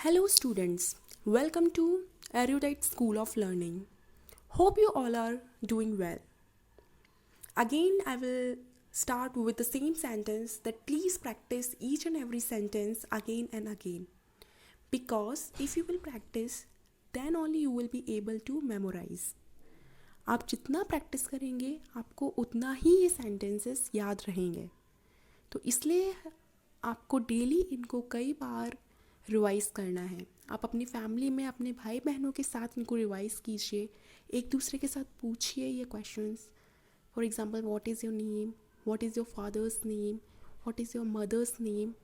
Hello students, welcome to Erudite School of Learning. Hope you all are doing well. Again, I will start with the same sentence that please practice each and every sentence again and again. Because if you will practice, then only you will be able to memorize. आप जितना practice करेंगे आपको उतना ही ये sentences याद रहेंगे. तो इसलिए आपको डेली इनको कई बार रिवाइज़ करना है. आप अपनी फैमिली में अपने भाई बहनों के साथ इनको रिवाइज़ कीजिए. एक दूसरे के साथ पूछिए ये questions. For example, what is your name, what is your father's name, what is your mother's name.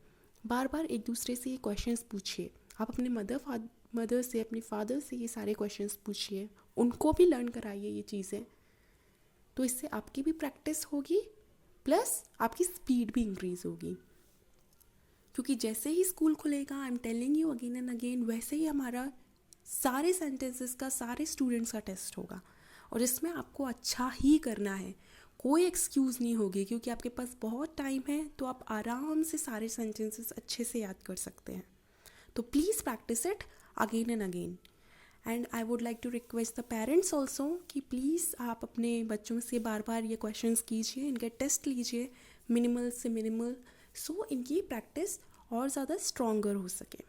बार बार एक दूसरे से ये क्वेश्चंस पूछिए. आप अपने मदर से, अपने फादर से ये सारे क्वेश्चंस पूछिए. उनको भी लर्न कराइए ये चीज़ें. तो इससे आपकी भी प्रैक्टिस होगी प्लस आपकी स्पीड भी इंक्रीज़ होगी. क्योंकि जैसे ही स्कूल खुलेगा, I am telling you again and again, वैसे ही हमारा सारे सेंटेंसेस का, सारे स्टूडेंट्स का टेस्ट होगा. और इसमें आपको अच्छा ही करना है. कोई एक्सक्यूज़ नहीं होगी क्योंकि आपके पास बहुत टाइम है. तो आप आराम से सारे सेंटेंसेस अच्छे से याद कर सकते हैं. तो please practice it again and again. And I would like to request the parents also कि प्लीज़ आप अपने बच्चों से बार बार ये क्वेश्चंस कीजिए, इनके टेस्ट लीजिए मिनिमल से मिनिमल, सो इनकी प्रैक्टिस और ज़्यादा स्ट्रॉन्गर हो सके.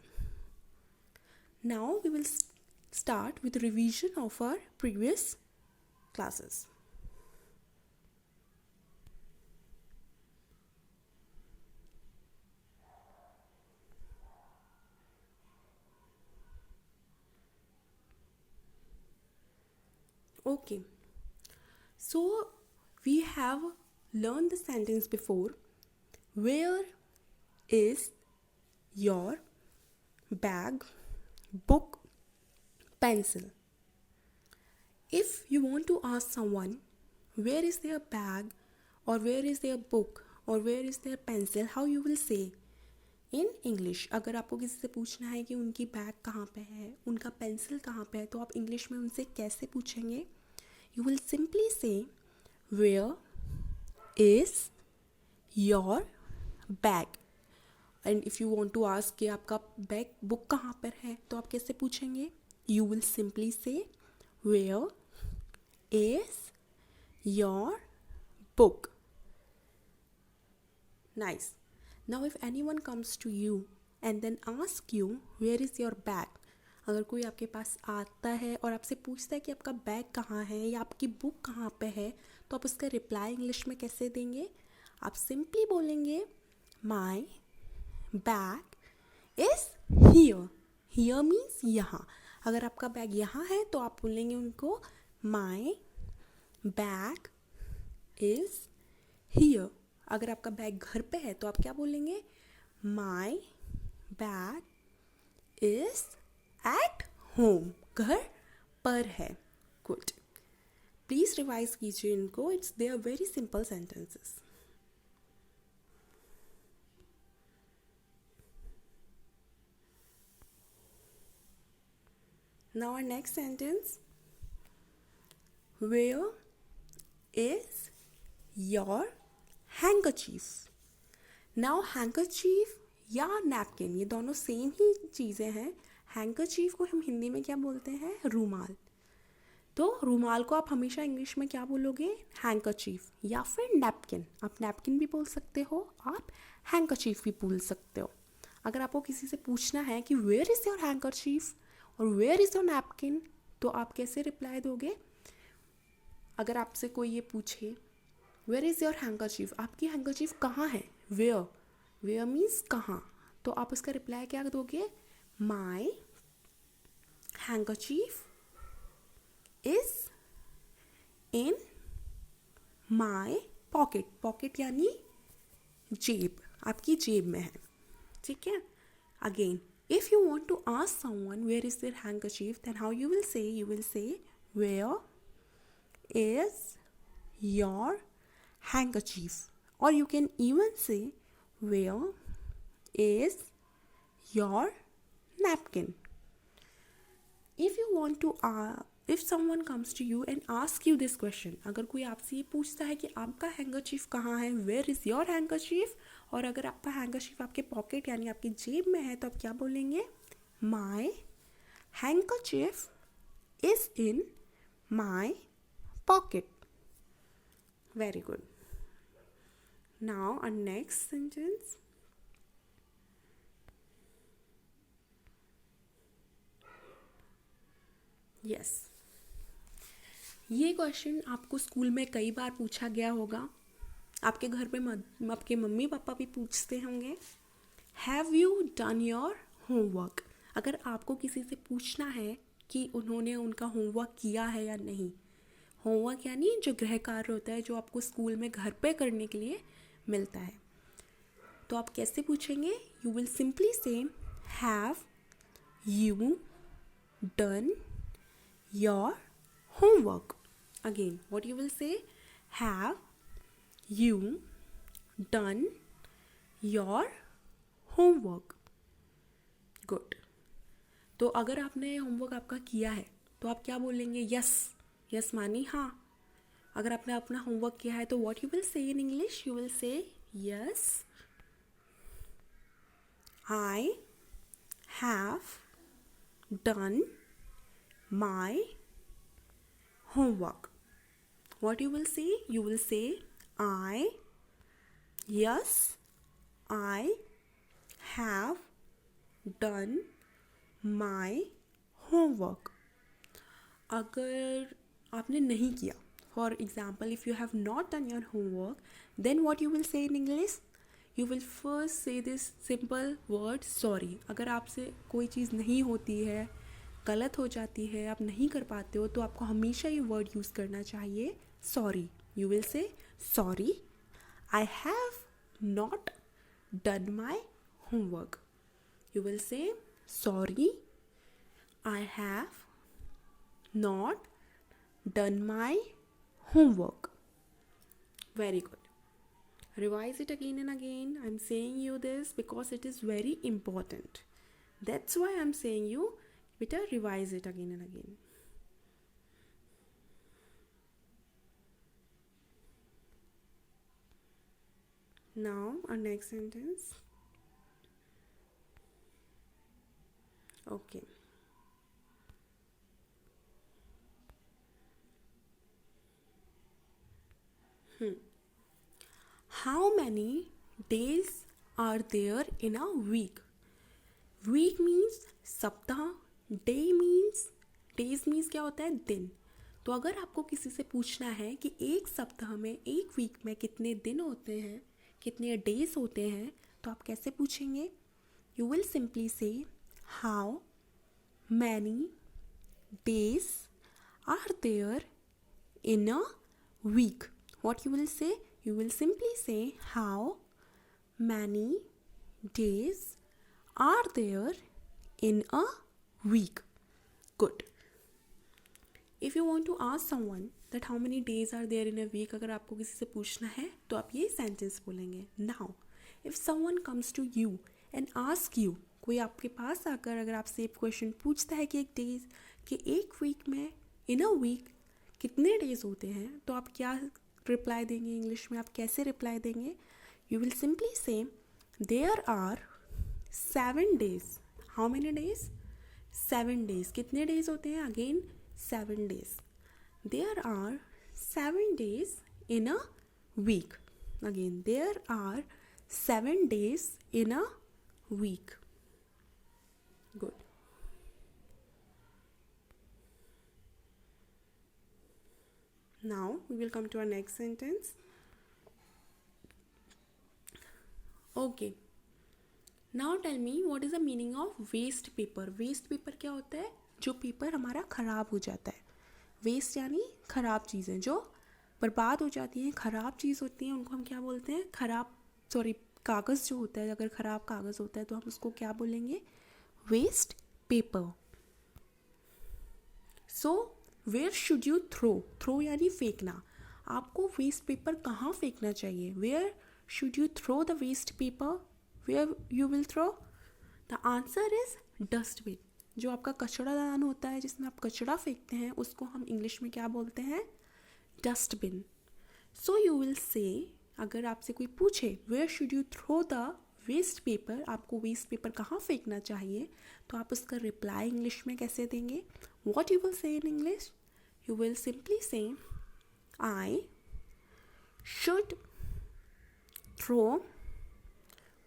Now we will start with revision of our previous classes. Okay, so we have learned the sentence before. Where is your bag, book, pencil? If you want to ask someone where is their bag or where is their book or where is their pencil, how you will say in English? अगर आपको किसी से पूछना है कि उनकी bag कहाँ पे है, उनका पेंसिल कहाँ पे है, तो आप इंग्लिश में उनसे कैसे पूछेंगे? You will simply say where is your bag. And if you want to ask कि आपका बैग बुक कहाँ पर है, तो आप कैसे पूछेंगे? You will simply say where is your book. Nice. Now if anyone comes to you and then ask you where is your bag, अगर कोई आपके पास आता है और आपसे पूछता है कि आपका बैग कहाँ है या आपकी बुक कहाँ पे है, तो आप उसका रिप्लाई इंग्लिश में कैसे देंगे? आप सिंपली बोलेंगे my bag is here. Here means यहाँ. अगर आपका बैग यहाँ है तो आप बोलेंगे उनको माई बैग इज़ हियर. अगर आपका बैग घर पे है तो आप क्या बोलेंगे? My bag is at home. घर पर है. गुड. प्लीज़ रिवाइज कीजिए इनको. It's they are very simple sentences. Now our next sentence. Where is your handkerchief? Now handkerchief या napkin, ये दोनों सेम ही चीज़ें हैं. हैंकरचीफ को हम हिंदी में क्या बोलते हैं? रूमाल. तो रूमाल को आप हमेशा इंग्लिश में क्या बोलोगे? हैंकरचीफ या फिर नैपकिन. आप नैपकिन भी बोल सकते हो, आप हैंकरचीफ भी बोल सकते हो. अगर आपको किसी से पूछना है कि वेयर इज़ योर हैंकरचीफ और वेयर इज़ योर नैपकिन, तो आप कैसे रिप्लाई दोगे? अगर आपसे कोई ये पूछे वेयर इज़ योर हैंकरचीफ, आपकी हैंकरचीफ कहाँ है? वेयर. वेयर मीन्स कहाँ. तो आप उसका रिप्लाई क्या दोगे? My handkerchief is in my pocket. Pocket यानी जेब. आपकी जेब में है. ठीक है. Again, if you want to ask someone where is their handkerchief, then how you will say? You will say where is your handkerchief, or you can even say where is your napkin. If you want to if someone comes to you and ask you this question, अगर कोई आपसे ये पूछता है कि आपका handkerchief कहाँ है, वेयर इज़ योर हैंकरचीफ, और अगर आपका हैंकरचीफ आपके पॉकेट यानी आपकी जेब में है, तो आप क्या बोलेंगे? My handkerchief is in my pocket. Very good. Now our next sentence. Yes. ये क्वेश्चन आपको स्कूल में कई बार पूछा गया होगा. आपके घर पे आपके मम्मी पापा भी पूछते होंगे. Have you done your homework. अगर आपको किसी से पूछना है कि उन्होंने उनका होमवर्क किया है या नहीं. होमवर्क यानी जो गृह कार्य होता है जो आपको स्कूल में घर पे करने के लिए मिलता है. तो आप कैसे पूछेंगे? यू विल सिंपली से have you done your homework. Again what you will से? Have you done your homework. Good. तो अगर आपने होमवर्क आपका किया है तो आप क्या बोलेंगे? यस. यस मानी हाँ. अगर आपने अपना होमवर्क किया है तो what you will say in English? You will से yes I have done my homework. What you will say? You will say yes, I have done my homework. अगर आपने नहीं किया, for example, if you have not done your homework, then what you will say in English? You will first say this simple word sorry. अगर आपसे कोई चीज़ नहीं होती है, गलत हो जाती है, आप नहीं कर पाते हो, तो आपको हमेशा ये वर्ड यूज़ करना चाहिए सॉरी. यू विल से sorry I have not done my homework. You will से sorry I have not done my homework. Very good. Revise it again and again. I'm saying you this because it is very important. That's why I'm saying you better revise it again and again. Now our next sentence. Okay. How many days are there in a week? Week means सप्ताह. Day means days means क्या होता है? दिन. तो अगर आपको किसी से पूछना है कि एक सप्ताह में, एक वीक में कितने दिन होते हैं, कितने डेज होते हैं, तो आप कैसे पूछेंगे? You will simply say how many days are there in a week. What you will say? You will simply say how many days are there in a week. Good. If you want to ask someone that how many days are there in a week, अगर आपको किसी से पूछना है तो आप ये sentence बोलेंगे. Now, if someone comes to you and ask you, कोई आपके पास आकर अगर आपसे एक क्वेश्चन पूछता है कि एक वीक में इन अ वीक कितने डेज होते हैं, तो आप क्या रिप्लाई देंगे? इंग्लिश में आप कैसे रिप्लाई देंगे? You will simply say there are 7 days. How many days? 7 days. कितने डेज होते हैं? Again 7 days. There are 7 days in a week. Again there are 7 days in a week. Good. Now we will come to our next sentence. Okay. Now tell me what is the meaning of waste paper. Waste paper क्या होता है? जो paper हमारा ख़राब हो जाता है. Waste यानी ख़राब चीज़ें जो बर्बाद हो जाती हैं, ख़राब चीज़ होती हैं, उनको हम क्या बोलते हैं? कागज़ जो होता है, अगर ख़राब कागज़ होता है तो हम उसको क्या बोलेंगे? Waste paper. So where should you throw यानी फेंकना. आपको वेस्ट पेपर कहाँ फेंकना चाहिए? Where should you throw the waste paper? Where you will throw? The answer is dustbin. जो आपका कचरादान होता है जिसमें आप कचरा फेंकते हैं, उसको हम इंग्लिश में क्या बोलते हैं? डस्टबिन. सो यू विल से, अगर आपसे कोई पूछे where should you throw the waste paper, आपको वेस्ट पेपर कहाँ फेंकना चाहिए, तो आप उसका रिप्लाई इंग्लिश में कैसे देंगे? What you will say in English? You will simply say I should throw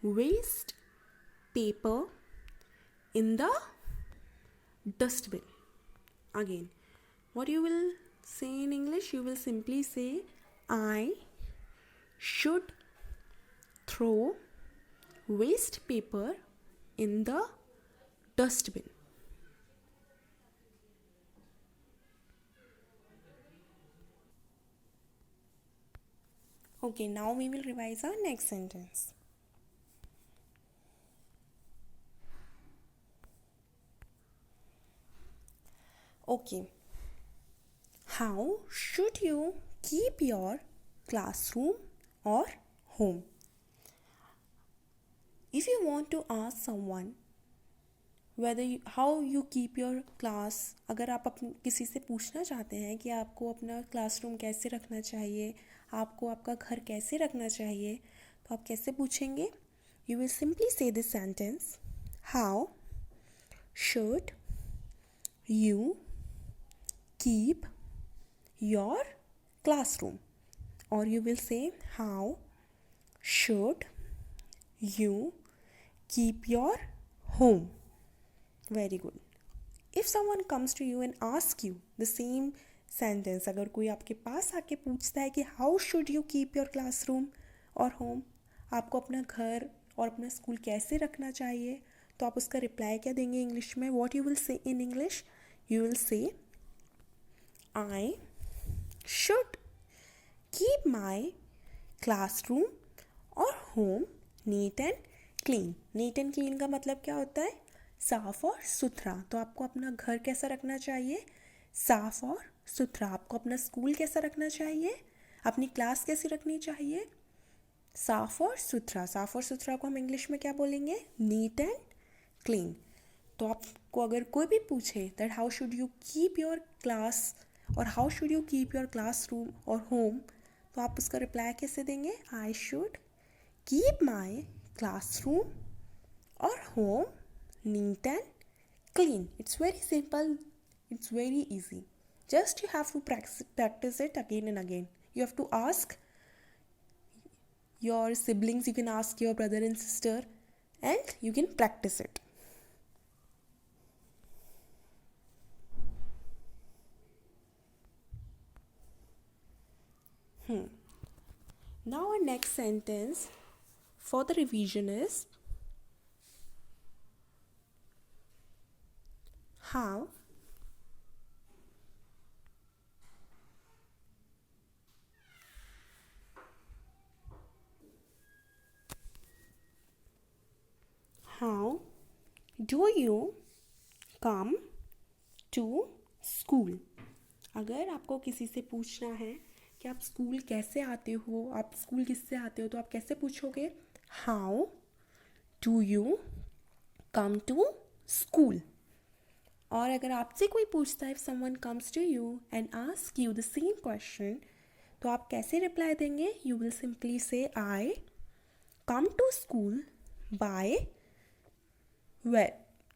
waste paper in the dustbin. Again, what you will say in English? You will simply say I should throw waste paper in the dustbin. Okay, now we will revise our next sentence. Okay, how should you keep your classroom or home? If you want to ask someone how you keep your class, अगर आप किसी से पूछना चाहते हैं कि आपको अपना क्लासरूम कैसे रखना चाहिए, आपको आपका घर कैसे रखना चाहिए, तो आप कैसे पूछेंगे? You will simply say this sentence, how should you keep your classroom? Or you will say, how should you keep your home? Very good. If someone comes to you and asks you the same sentence, अगर कोई आपके पास आके पूछता है कि how should you keep your classroom और home, आपको अपना घर और अपना स्कूल कैसे रखना चाहिए, तो आप उसका रिप्लाई क्या देंगे इंग्लिश में? What you will say in English? You will say, I should keep my classroom और home neat and clean. Neat and clean का मतलब क्या होता है? साफ और सुथरा. तो आपको अपना घर कैसा रखना चाहिए? साफ और सुथरा. आपको अपना स्कूल कैसा रखना चाहिए? अपनी क्लास कैसी रखनी चाहिए? साफ और सुथरा. साफ और सुथरा को हम इंग्लिश में क्या बोलेंगे? Neat and clean. तो आपको अगर कोई भी पूछे that how should you keep your class और how should you keep your classroom और होम, तो आप उसका रिप्लाई कैसे देंगे? I should keep my classroom और home neat and clean. It's very simple. It's very easy. Just you have to practice it again and again. You have to ask your siblings, you can ask your brother and sister, and you can practice it. Now our next sentence for the revision is, how do you come to school? अगर आपको किसी से पूछना है कि आप school कैसे आते हो, आप स्कूल किससे आते हो, तो आप कैसे पूछोगे? How do you come to school. और अगर आपसे कोई पूछता है, if someone comes to you and ask you the same question, तो आप कैसे रिप्लाई देंगे? You will simply say I come to school by van.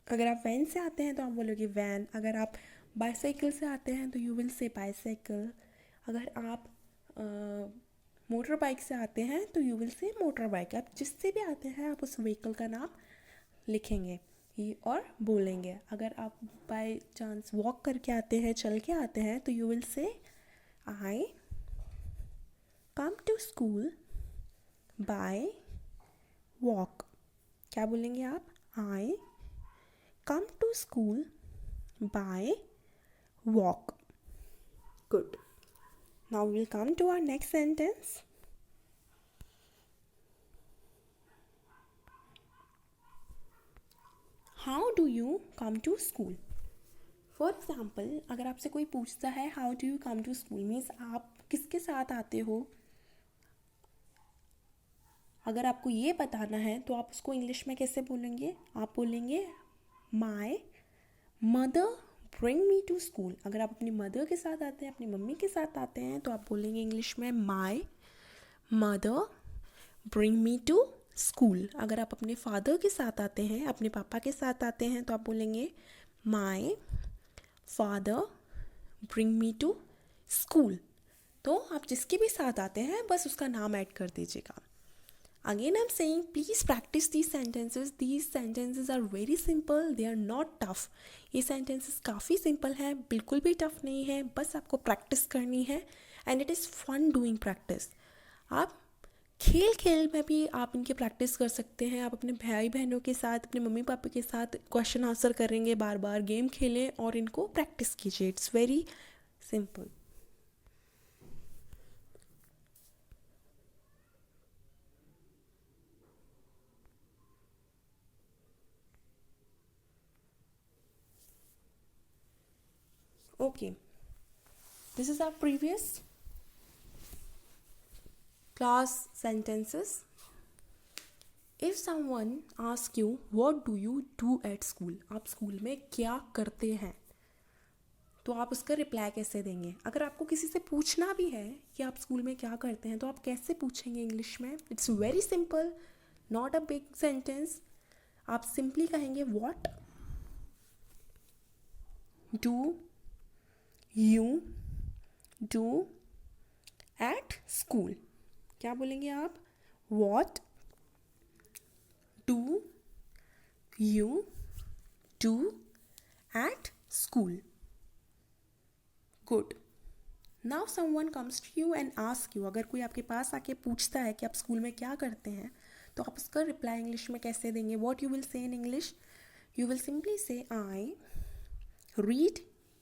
अगर आप वैन से आते हैं तो आप बोलोगे वैन. अगर आप बाईसाइकिल से आते हैं तो यू विल से बाईसाइकिल. अगर आप मोटर बाइक से आते हैं तो यू विल से मोटर बाइक. आप जिससे भी आते हैं आप उस व्हीकल का नाम लिखेंगे और बोलेंगे. अगर आप बाय चांस वॉक करके आते हैं, चल के आते हैं, तो you will say I come to school by walk. क्या बोलेंगे आप? I come to school by walk. Good. Now we will come to our next sentence. How do you come to school. For example, अगर आपसे कोई पूछता है how do you come to school, means आप किसके साथ आते हो. अगर आपको ये बताना है तो आप उसको इंग्लिश में कैसे बोलेंगे? आप बोलेंगे my mother bring me to school. अगर आप अपनी मदर के साथ आते हैं, अपनी मम्मी के साथ आते हैं, तो आप बोलेंगे इंग्लिश में my mother bring me to school. अगर आप अपने फादर के साथ आते हैं, अपने पापा के साथ आते हैं, तो आप बोलेंगे my father bring me to school. तो आप जिसके भी साथ आते हैं बस उसका नाम ऐड कर दीजिएगा। Again, I'm saying please practice these sentences. These sentences are very simple. They are not tough. ये sentences काफ़ी simple हैं, बिल्कुल भी tough नहीं है, बस आपको practice करनी है and it is fun doing practice. आप खेल खेल में भी आप इनकी प्रैक्टिस कर सकते हैं। आप अपने भाई बहनों के साथ, अपने मम्मी पापा के साथ क्वेश्चन आंसर करेंगे, बार बार गेम खेलें और इनको प्रैक्टिस कीजिए। It's very simple. Okay, this is our previous class sentences. If someone asks you what do you do at school, आप स्कूल में क्या करते हैं, तो आप उसका रिप्लाई कैसे देंगे? अगर आपको किसी से पूछना भी है कि आप स्कूल में क्या करते हैं, तो आप कैसे पूछेंगे इंग्लिश में? It's very simple, not a big sentence. आप सिंपली कहेंगे what do you do at school. क्या बोलेंगे आप? What do you do at school. Good. Now someone comes to you and ask you, अगर कोई आपके पास आके पूछता है कि आप स्कूल में क्या करते हैं, तो आप उसका रिप्लाई इंग्लिश में कैसे देंगे? What you will say in English? You will simply say I read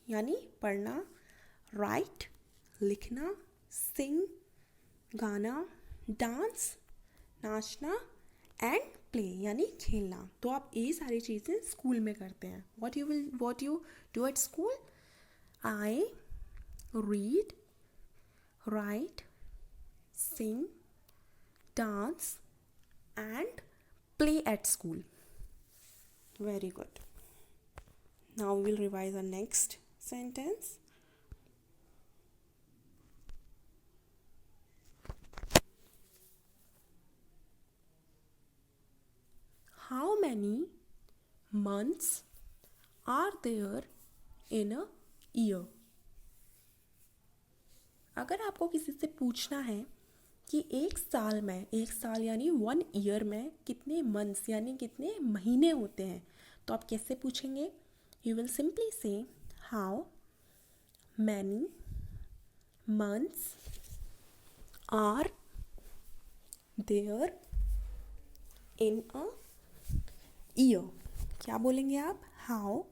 यानी पढ़ना, राइट लिखना, सिंग गाना, डांस नाचना, एंड प्ले यानी खेलना। तो आप ये सारी चीज़ें स्कूल में करते हैं। What you do at school? I read, write, sing, dance and play at school. Very good. Now we will revise our next sentence. How many months are there in a year? अगर आपको किसी से पूछना है कि एक साल यानी 1 ईयर में कितने मंथ्स यानी कितने महीने होते हैं, तो आप कैसे पूछेंगे? You will simply say how many months are there in a year. क्या बोलेंगे आप? How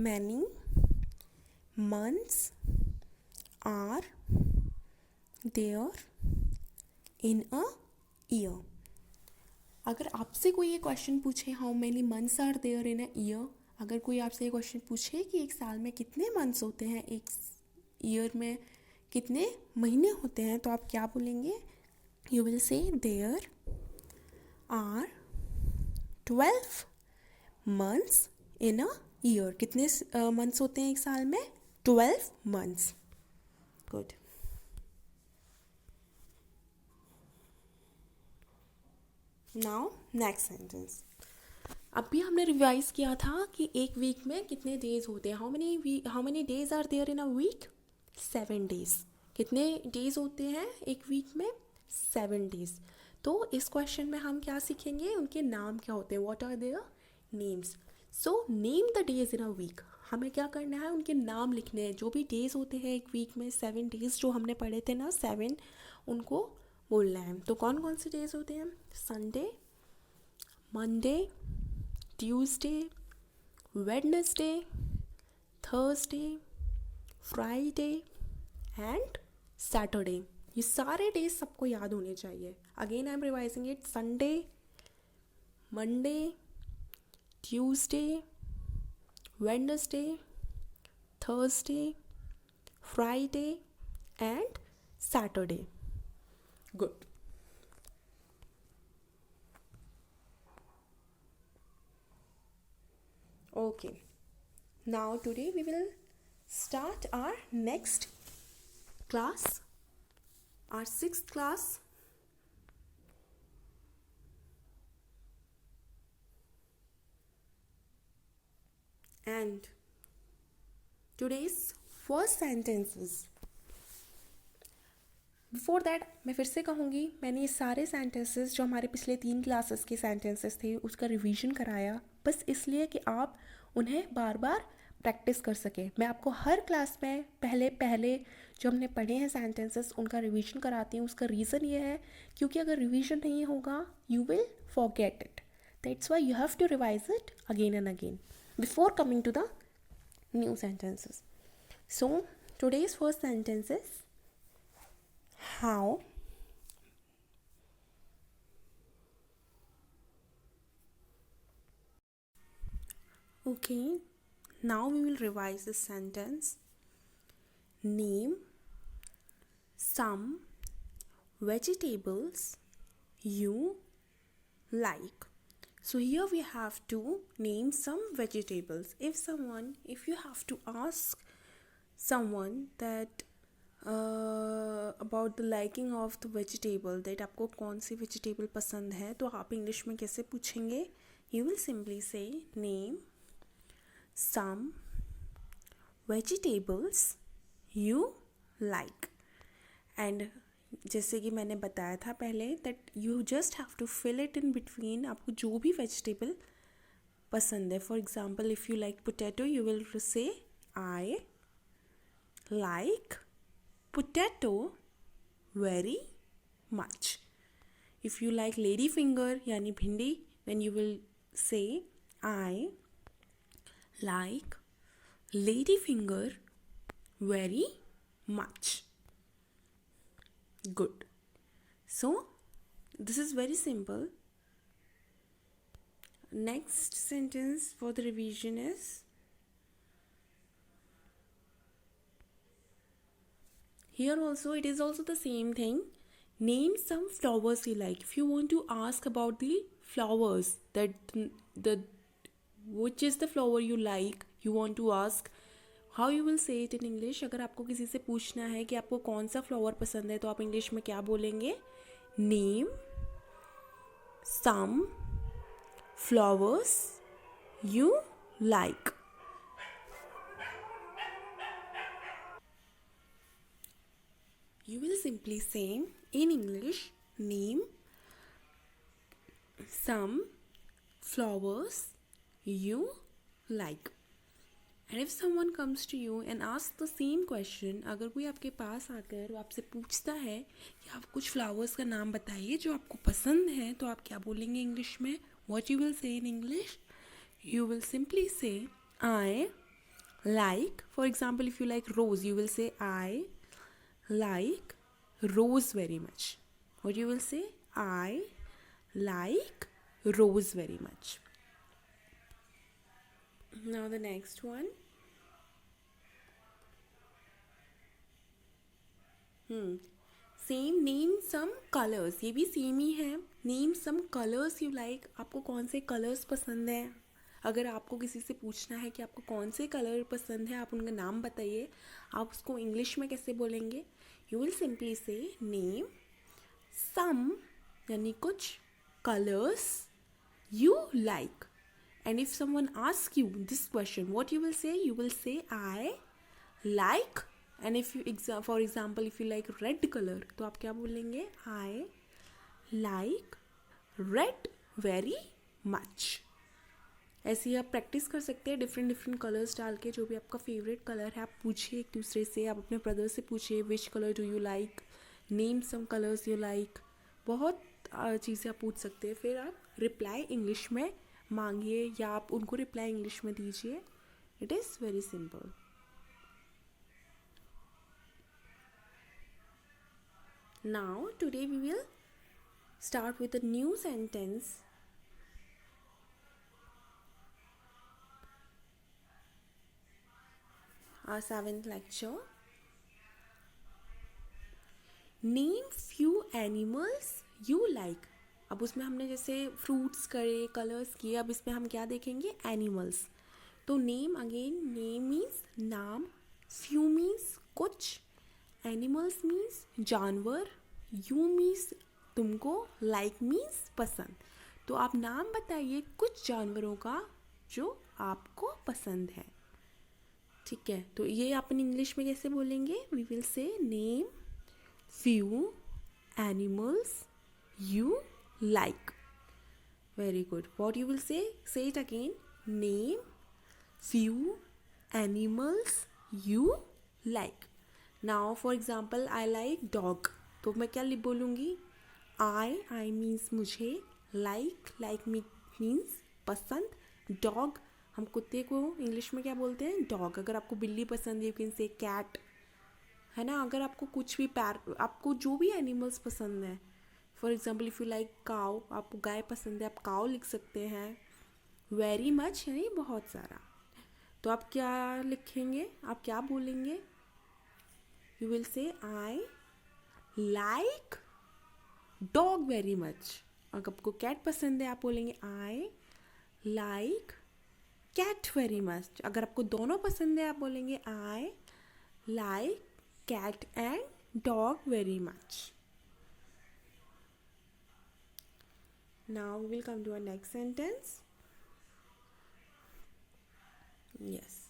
many months are there in a year. अगर आपसे कोई ये क्वेश्चन पूछे how many months are there in a year, अगर कोई आपसे ये क्वेश्चन पूछे कि एक साल में कितने मंथ्स होते हैं, एक ईयर में कितने महीने होते हैं, तो आप क्या बोलेंगे? You will say there are 12 months in a year. कितने मंथ्स होते हैं एक साल में? 12 months. Good. Now next sentence. अभी हमने रिवाइज किया था कि एक वीक में कितने डेज होते हैं। How many days are there in a week? 7 days. कितने डेज होते हैं एक वीक में? 7 डेज। तो इस क्वेश्चन में हम क्या सीखेंगे? उनके नाम क्या होते हैं? What are their names? So name the days in a week. हमें क्या करना है? उनके नाम लिखने हैं। जो भी डेज होते हैं एक वीक में, 7 डेज जो हमने पढ़े थे ना, 7, उनको बोलना है। तो कौन कौन से डेज होते हैं? Sunday, Monday, Tuesday, Wednesday, Thursday, Friday and Saturday. ये सारे डेज सबको याद होने चाहिए। Again I am revising it. Sunday, Monday, Tuesday, Wednesday, Thursday, Friday and Saturday. Good. Okay. Now today we will start our next class, our 6th class. And today's first sentences. Before that मैं फिर से कहूँगी, मैंने ये सारे sentences जो हमारे पिछले 3 क्लासेस के सेंटेंसेस थे उसका रिवीजन कराया, बस इसलिए कि आप उन्हें बार बार प्रैक्टिस कर सकें. मैं आपको हर क्लास में पहले जो हमने पढ़े हैं सेंटेंसेस उनका रिवीजन कराती हूँ. उसका रीज़न ये है क्योंकि अगर रिवीजन नहीं होगा you will forget it. That's why you have to revise it again and again before coming to the new sentences. So today's first sentence is how. Okay, now we will revise this sentence. Name some vegetables you like. So here we have to name some vegetables. If you have to ask someone that about the liking of the vegetable, that आपको कौन सी vegetable पसंद है, तो आप English में कैसे पूछेंगे? You will simply say name some vegetables you like. And जैसे कि मैंने बताया था पहले that you just have to fill it in between. आपको जो भी vegetable पसंद है. For example, if you like potato, you will say I like potato very much. If you like lady finger यानी भिंडी, then you will say I like lady finger very much. Good. So this is very simple. Next sentence for the revision is here also it is also the same thing. Name some flowers you like. If you want to ask about the flowers, that the which is the flower you like, you want to ask, how you will say it in English. अगर आपको किसी से पूछना है कि आपको कौन सा फ्लावर पसंद है तो आप इंग्लिश में क्या बोलेंगे? Name some flowers you like. You will simply say in English, name some flowers you like. And if someone comes to you and asks the same question, अगर कोई आपके पास आकर आपसे पूछता है कि आप कुछ फ्लावर्स का नाम बताइए जो आपको पसंद है, तो आप क्या बोलेंगे इंग्लिश में? What you will say in English? You will simply say I like, for example, if you like rose, you will say I like rose very much. What you will say? I like rose very much. Now the next one. Same, name some colors. ये भी same ही है. Name some colors you like. आपको कौन से colors पसंद है? अगर आपको किसी से पूछना है कि आपको कौन से कलर पसंद है, आप उनका नाम बताइए. आप उसको इंग्लिश में कैसे बोलेंगे? You will simply say name some यानी कुछ colors you like. And if someone asks you this question, what you will say? You will say I like. And if you for example, if you like red color, तो आप क्या बोलेंगे? I like red very much. ऐसे ही आप practice कर सकते हैं different colours डाल के. जो भी आपका फेवरेट कलर है आप पूछिए एक दूसरे से. आप अपने ब्रदर से पूछिए which colour do you like, name some colours you like. बहुत चीज़ें आप पूछ सकते हैं. फिर आप रिप्लाई इंग्लिश में मांगिए या आप उनको रिप्लाई इंग्लिश में दीजिए. It is very simple. Now today we will start with a new sentence. Our 7th lecture. Name few animals you like. अब उसमें हमने जैसे फ्रूट्स करे, कलर्स किए, अब इसमें हम क्या देखेंगे? एनिमल्स. तो नेम अगेन, नेम मीन्स नाम, फ्यू मीन्स कुछ, एनिमल्स मीन्स जानवर, यू मीन्स तुमको, लाइक मीन्स पसंद. तो आप नाम बताइए कुछ जानवरों का जो आपको पसंद है। ठीक है, तो ये अपन इंग्लिश में कैसे बोलेंगे? We will say name few animals you like. Very good. What you will say it again. Name few animals you like. Now for example I like dog, तो मैं क्या बोलूँगी? आई मीन्स मुझे, लाइक मीन्स पसंद, dog हम कुत्ते को English में क्या बोलते हैं? डॉग। अगर आपको बिल्ली पसंद है यू कैन से कैट, है ना। अगर आपको कुछ भी आपको जो भी एनिमल्स पसंद है, for example if you like cow, आपको गाय पसंद है, आप काउ लिख सकते हैं। वेरी मच यानी बहुत सारा। तो आप क्या लिखेंगे? आप क्या बोलेंगे? You will say I like dog very much. अगर आपको कैट पसंद है आप बोलेंगे I like cat very much. अगर आपको दोनों पसंद है आप बोलेंगे I like cat and dog very much. Now we will come to our next sentence. Yes,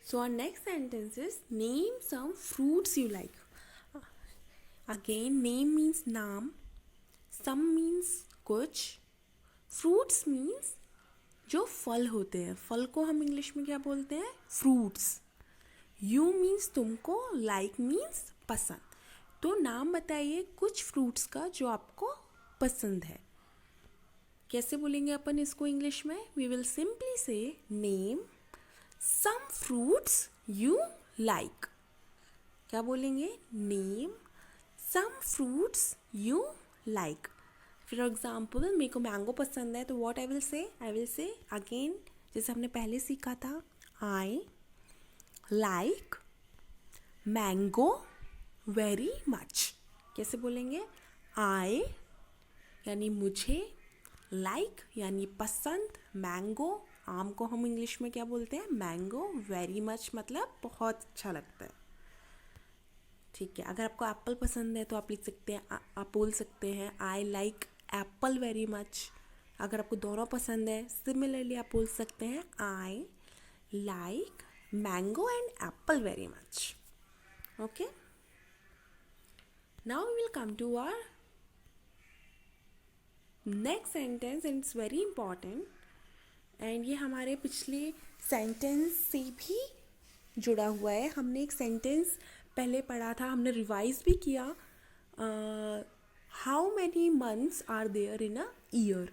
so our next sentence is name some fruits you like. Again, name means नाम, some means कुछ, fruits means जो फल होते हैं। फल को हम English में क्या बोलते हैं? फ्रूट्स। यू मीन्स तुमको, लाइक मीन्स पसंद। तो नाम बताइए कुछ फ्रूट्स का जो आपको पसंद है। कैसे बोलेंगे अपन इसको इंग्लिश में? We will simply say name some fruits you like. क्या बोलेंगे? Name some fruits you like. For example मेरे को मैंगो पसंद है, तो what I will say again जैसे हमने पहले सीखा था, I like mango very much. कैसे बोलेंगे? आई यानी मुझे, लाइक यानी पसंद, मैंगो आम को हम इंग्लिश में क्या बोलते हैं? मैंगो, वेरी मच मतलब बहुत अच्छा लगता है। ठीक है, अगर आपको एप्पल पसंद है तो आप लिख सकते हैं, आप बोल सकते हैं I like Apple very much. अगर आपको दोनों पसंद है सिमिलरली आप बोल सकते हैं I like mango and apple very much. Okay, now we will come to our next sentence and it's very important. And ये हमारे पिछले सेंटेंस से भी जुड़ा हुआ है। हमने एक सेंटेंस पहले पढ़ा था, हमने रिवाइज भी किया। How many months are there in a year?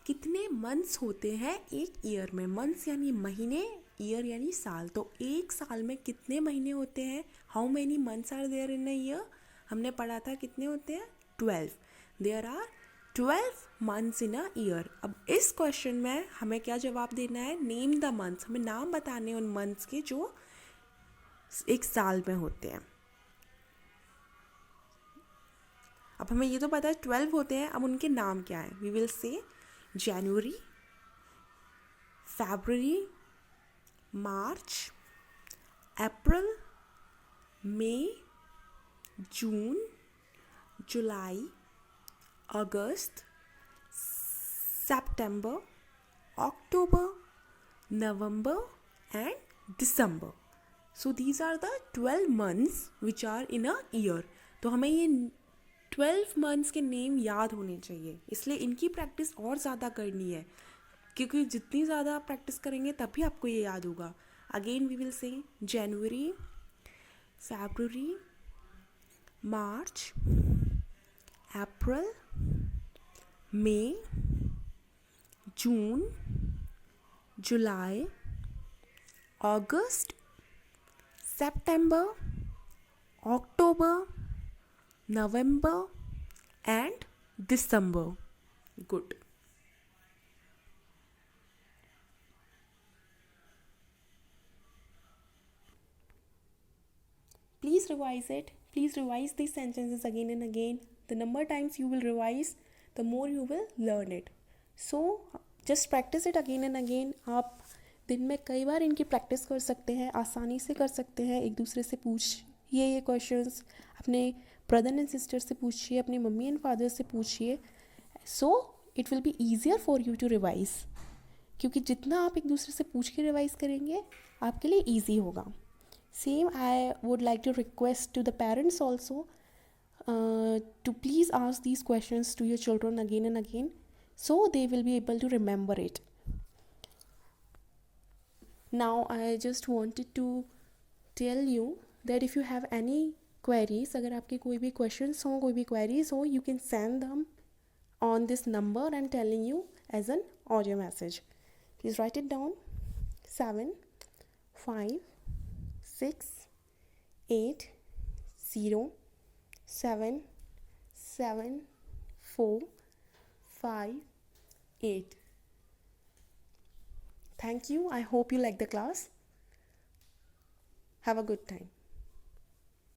कितने मंथ्स होते हैं एक ईयर में? मंथ्स यानी महीने, ईयर यानी साल। तो एक साल में कितने महीने होते हैं? How many months are there in a year? हमने पढ़ा था कितने होते हैं? 12। There are 12 months in a year. अब इस क्वेश्चन में हमें क्या जवाब देना है? Name the months. हमें नाम बताने हैं उन मंथ्स के जो एक साल में होते हैं। अब हमें ये तो पता है 12 होते हैं, अब उनके नाम क्या है? We will say January, February, March, April, May, June, July, August, September, October, November and December. So these are the 12 months which are in a year. तो हमें ये 12 मंथ्स के नेम याद होने चाहिए, इसलिए इनकी प्रैक्टिस और ज़्यादा करनी है, क्योंकि जितनी ज़्यादा आप प्रैक्टिस करेंगे तभी आपको ये याद होगा। Again we will say January, February, March, April, May, June, July, August, September, October, November and December. Good. Please revise it. Please revise these sentences again and again. The number times you will revise, the more you will learn it. So, just practice it again and again. आप दिन में कई बार इनकी practice कर सकते हैं, आसानी से कर सकते हैं। एक दूसरे से पूछिए ये क्वेश्चंस, अपने ब्रदर एंड सिस्टर से पूछिए, अपने मम्मी एंड फादर से पूछिए। So it will be easier for you to revise, क्योंकि जितना आप एक दूसरे से पूछ के रिवाइज करेंगे आपके लिए ईजी होगा. Same I would like to request to the parents also to please ask these questions to your children again and again so they will be able to remember it. Now I just wanted to tell you that if you have any queries, अगर आपके कोई भी questions हो, कोई भी queries हो, you can send them on this number I'm telling you as an audio message. Please write it down. 7 5 6 8 0 7 7 4 5 8. Thank you. I hope you like the class. Have a good time.